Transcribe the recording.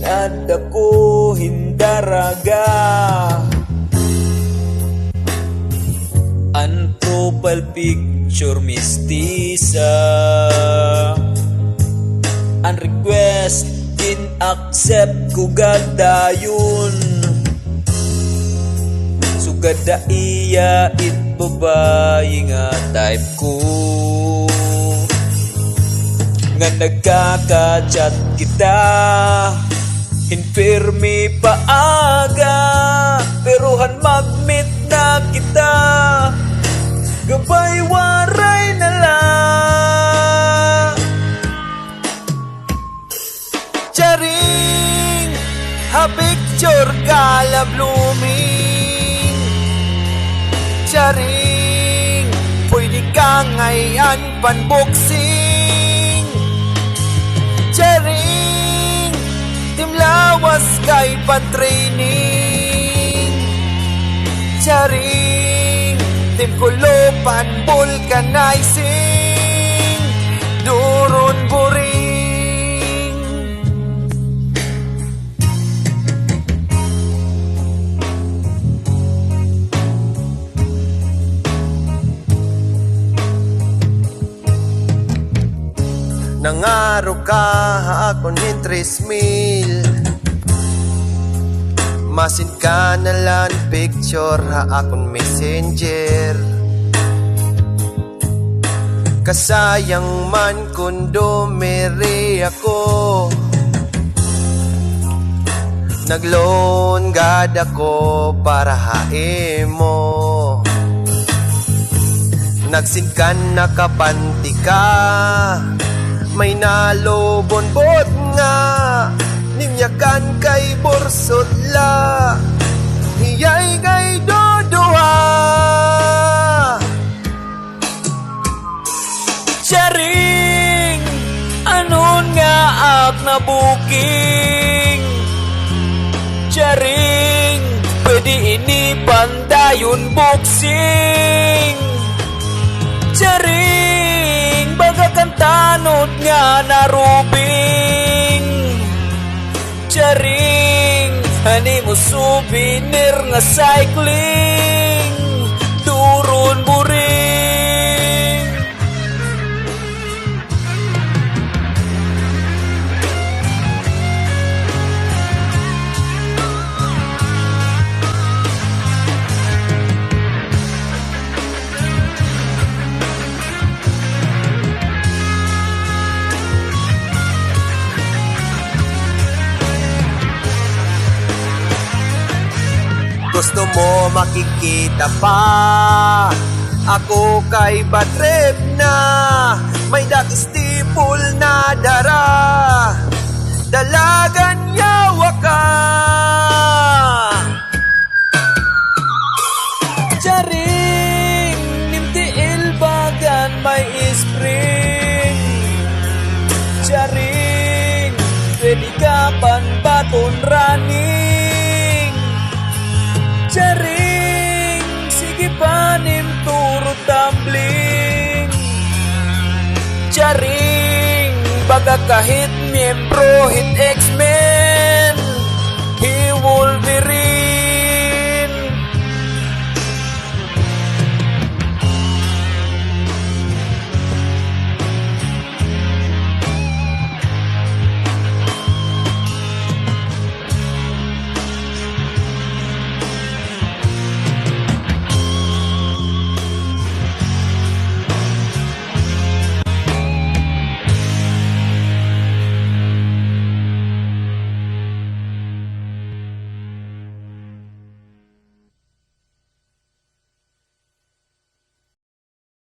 adda ko hindaraga. An profile picture mistisa, an request din accept ko gadayon. Sugad da iya it babae nga type ko, nga nagkaka-chat kita infirmi paaga, pero han mag-meet na kita gabay waray na lang. Charing ha picture gala blooming, charing pwede ka ngayon panboxing, charing timlawas kay patraining, charing tim kulupan vulcanizing, durun buring. Nangaro ka akon in 3,000, masin ka nalan picture ha akon messenger. Kasayang man kundo mere ako, nagloan gad ako para hae mo. Nagsinkan nakapanti ka, may nalobon-bot nga, nimyakan kay borsot la, hiyay kay dodoha. Charing anon nga ak na booking, charing pwede ini pandayon boxing, charing baga kantanod nga narubing, charing hani mo souvenir nga cycling, durun buring. Gusto mo makikita pa ako kay bad trip na, may dakistipul na dara, dalagan yawa ka. Charing nimtiil bagan may spring, charing pwede ka panbaton running, charing sige panim turo tumbling, charing baga kahit miyembro hit X-Men.